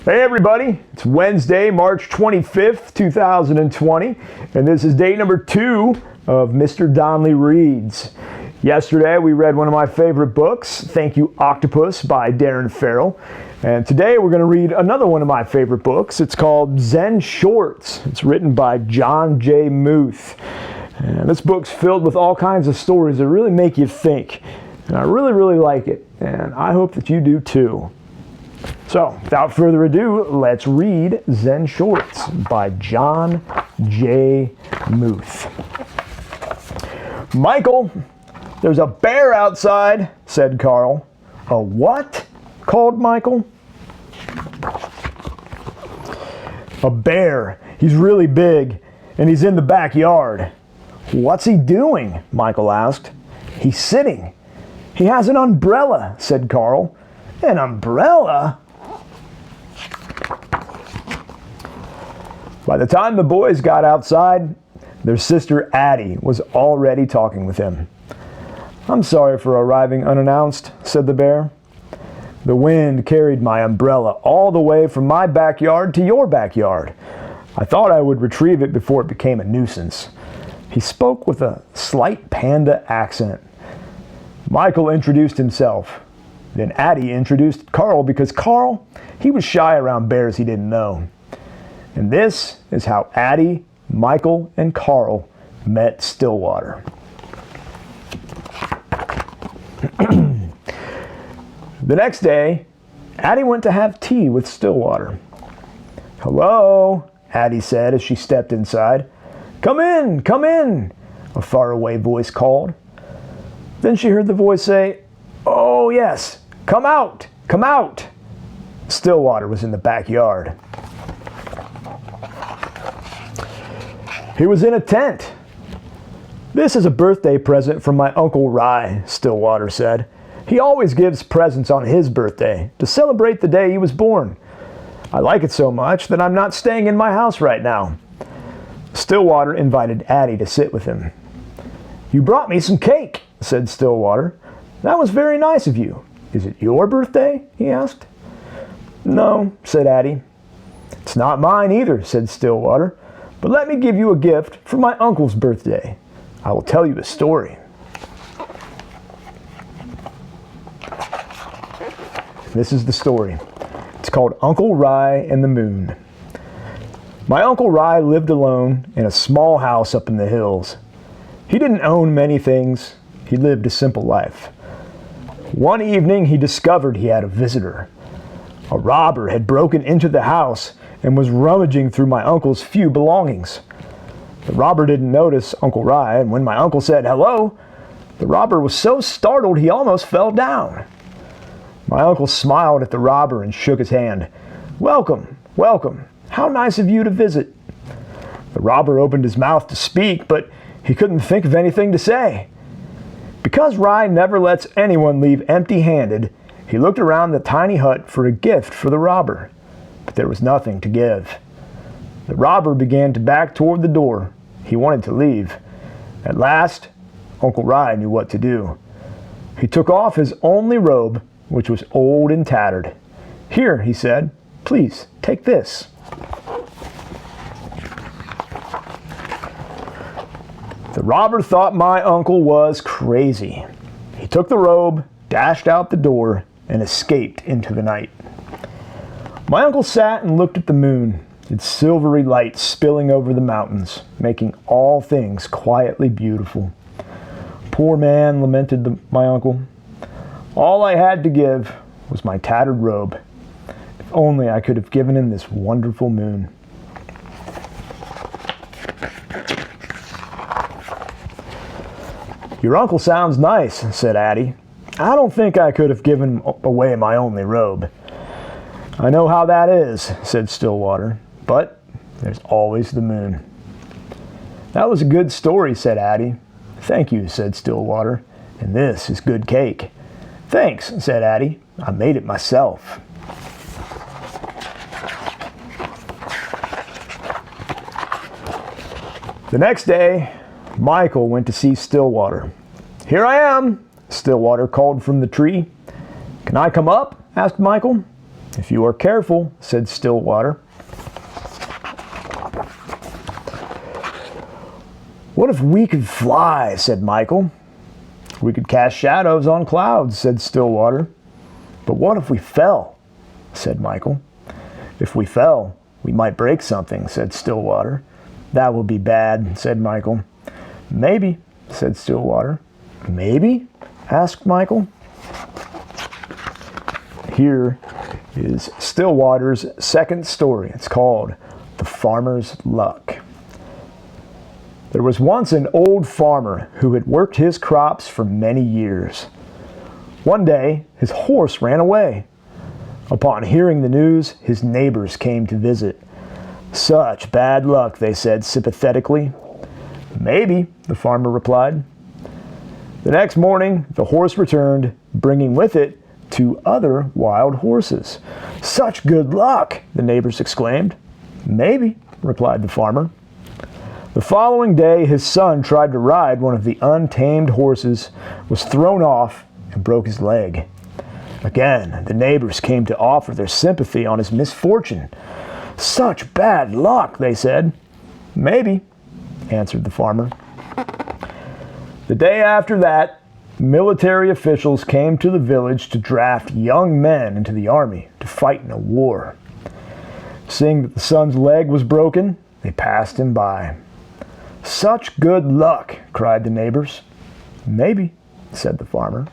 Hey everybody, it's Wednesday, March 25th, 2020, and this is day number 2 of Mr. Donley Reads. Yesterday we read one of my favorite books, Thank You Octopus by Darren Farrell, and today we're going to read another one of my favorite books. It's called Zen Shorts. It's written by John J. Muth, and this book's filled with all kinds of stories that really make you think, and I really like it, and I hope that you do too. So, without further ado, let's read Zen Shorts by John J. Muth. Michael, there's a bear outside, said Carl. A what? Called Michael. A bear. He's really big, and he's in the backyard. What's he doing? Michael asked. He's sitting. He has an umbrella, said Carl. An umbrella? By the time the boys got outside, their sister Addie was already talking with him. I'm sorry for arriving unannounced, said the bear. The wind carried my umbrella all the way from my backyard to your backyard. I thought I would retrieve it before it became a nuisance. He spoke with a slight panda accent. Michael introduced himself. Then Addie introduced Carl because Carl, he was shy around bears he didn't know. And this is how Addie, Michael, and Carl met Stillwater. The next day, Addie went to have tea with Stillwater. Hello, Addie said as she stepped inside. Come in, a faraway voice called. Then she heard the voice say, oh yes, come out. Stillwater was in the backyard. He was in a tent. This is a birthday present from my Uncle Rye, Stillwater said. He always gives presents on his birthday to celebrate the day he was born. I like it so much that I'm not staying in my house right now. Stillwater invited Addie to sit with him. You brought me some cake, said Stillwater. That was very nice of you. Is it your birthday? He asked. No, said Addie. It's not mine either, said Stillwater. But let me give you a gift for my uncle's birthday. I will tell you a story. This is the story. It's called Uncle Rye and the Moon. My Uncle Rye lived alone in a small house up in the hills. He didn't own many things. He lived a simple life. One evening he discovered he had a visitor. A robber had broken into the house and was rummaging through my uncle's few belongings. The robber didn't notice Uncle Rye, and when my uncle said hello, the robber was so startled he almost fell down. My uncle smiled at the robber and shook his hand. Welcome. How nice of you to visit. The robber opened his mouth to speak, but he couldn't think of anything to say. Because Rye never lets anyone leave empty-handed, he looked around the tiny hut for a gift for the robber, but there was nothing to give. The robber began to back toward the door. He wanted to leave. At last, Uncle Rye knew what to do. He took off his only robe, which was old and tattered. Here, he said, please, take this. The robber thought my uncle was crazy. He took the robe, dashed out the door, and escaped into the night. My uncle sat and looked at the moon, its silvery light spilling over the mountains, making all things quietly beautiful. Poor man, lamented my uncle. All I had to give was my tattered robe. If only I could have given him this wonderful moon. Your uncle sounds nice, said Addie. I don't think I could have given away my only robe. I know how that is, said Stillwater, but there's always the moon. That was a good story, said Addie. Thank you, said Stillwater, and this is good cake. Thanks, said Addie. I made it myself. The next day, Michael went to see Stillwater. Here I am, Stillwater called from the tree. Can I come up? Asked Michael. If you are careful, said Stillwater. What if we could fly, said Michael. We could cast shadows on clouds, said Stillwater. But what if we fell, said Michael. If we fell, we might break something, said Stillwater. That would be bad, said Michael. Maybe, said Stillwater. Maybe? Asked Michael. Here is Stillwater's second story. It's called The Farmer's Luck. There was once an old farmer who had worked his crops for many years. One day, his horse ran away. Upon hearing the news, his neighbors came to visit. Such bad luck, they said sympathetically. Maybe, the farmer replied. The next morning, the horse returned, bringing with it 2 other wild horses. Such good luck, the neighbors exclaimed. Maybe, replied the farmer. The following day, his son tried to ride one of the untamed horses, was thrown off, and broke his leg. Again, the neighbors came to offer their sympathy on his misfortune. Such bad luck, they said. Maybe, answered the farmer. The day after that, military officials came to the village to draft young men into the army to fight in a war. Seeing that the son's leg was broken, they passed him by. Such good luck, cried the neighbors. Maybe, said the farmer.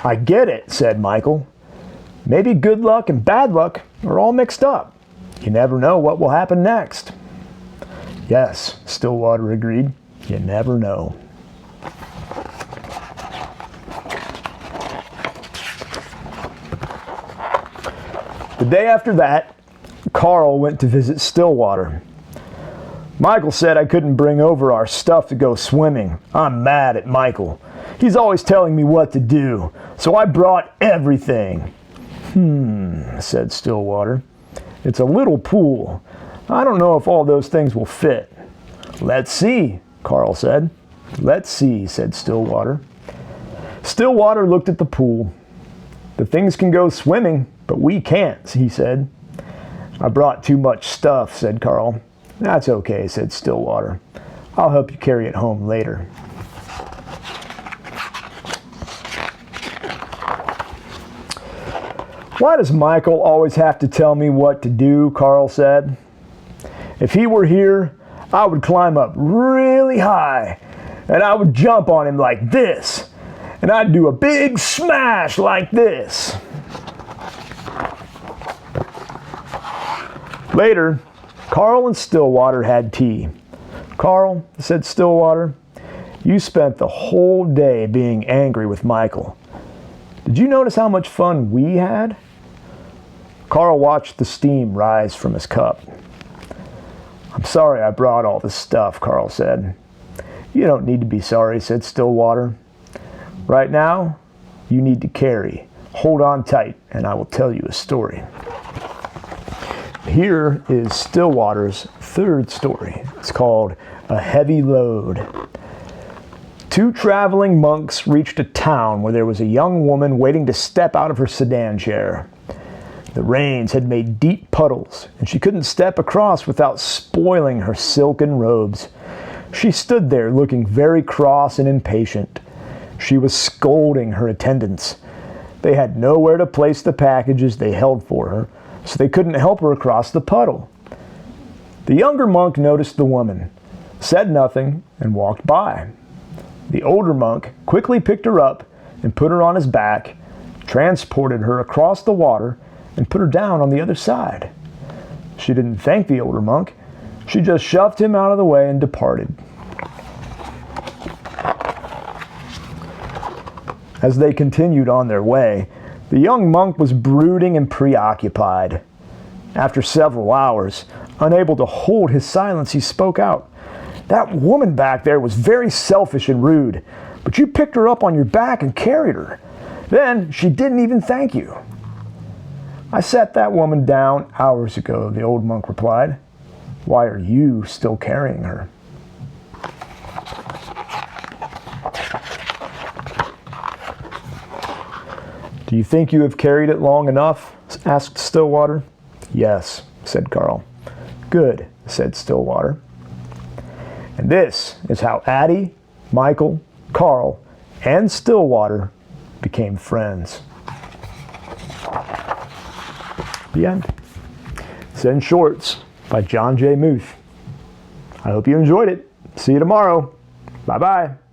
I get it, said Michael. Maybe good luck and bad luck are all mixed up. You never know what will happen next. Yes, Stillwater agreed. You never know. The day after that, Carl went to visit Stillwater. Michael said I couldn't bring over our stuff to go swimming. I'm mad at Michael. He's always telling me what to do, so I brought everything. Said Stillwater. It's a little pool. I don't know if all those things will fit. Let's see, Carl said. Let's see, said Stillwater. Stillwater looked at the pool. The things can go swimming, but we can't, he said. I brought too much stuff, said Carl. That's okay, said Stillwater. I'll help you carry it home later. Why does Michael always have to tell me what to do, Carl said. If he were here, I would climb up really high, and I would jump on him like this, and I'd do a big smash like this. Later, Carl and Stillwater had tea. Carl, said Stillwater, you spent the whole day being angry with Michael. Did you notice how much fun we had? Carl watched the steam rise from his cup. I'm sorry I brought all this stuff, Carl said. You don't need to be sorry, said Stillwater. Right now, you need to carry. Hold on tight, and I will tell you a story. Here is Stillwater's third story. It's called A Heavy Load. 2 traveling monks reached a town where there was a young woman waiting to step out of her sedan chair. The rains had made deep puddles, and she couldn't step across without spoiling her silken robes. She stood there looking very cross and impatient. She was scolding her attendants. They had nowhere to place the packages they held for her, so they couldn't help her across the puddle. The younger monk noticed the woman, said nothing, and walked by. The older monk quickly picked her up and put her on his back, transported her across the water, and put her down on the other side. She didn't thank the older monk. She just shoved him out of the way and departed. As they continued on their way, the young monk was brooding and preoccupied. After several hours, unable to hold his silence, he spoke out. That woman back there was very selfish and rude, but you picked her up on your back and carried her. Then she didn't even thank you. I set that woman down hours ago, the old monk replied. Why are you still carrying her? Do you think you have carried it long enough? Asked Stillwater. Yes, said Carl. Good, said Stillwater. And this is how Addie, Michael, Carl, and Stillwater became friends. The end. Zen Shorts by John J. Muth. I hope you enjoyed it. See you tomorrow. Bye-bye.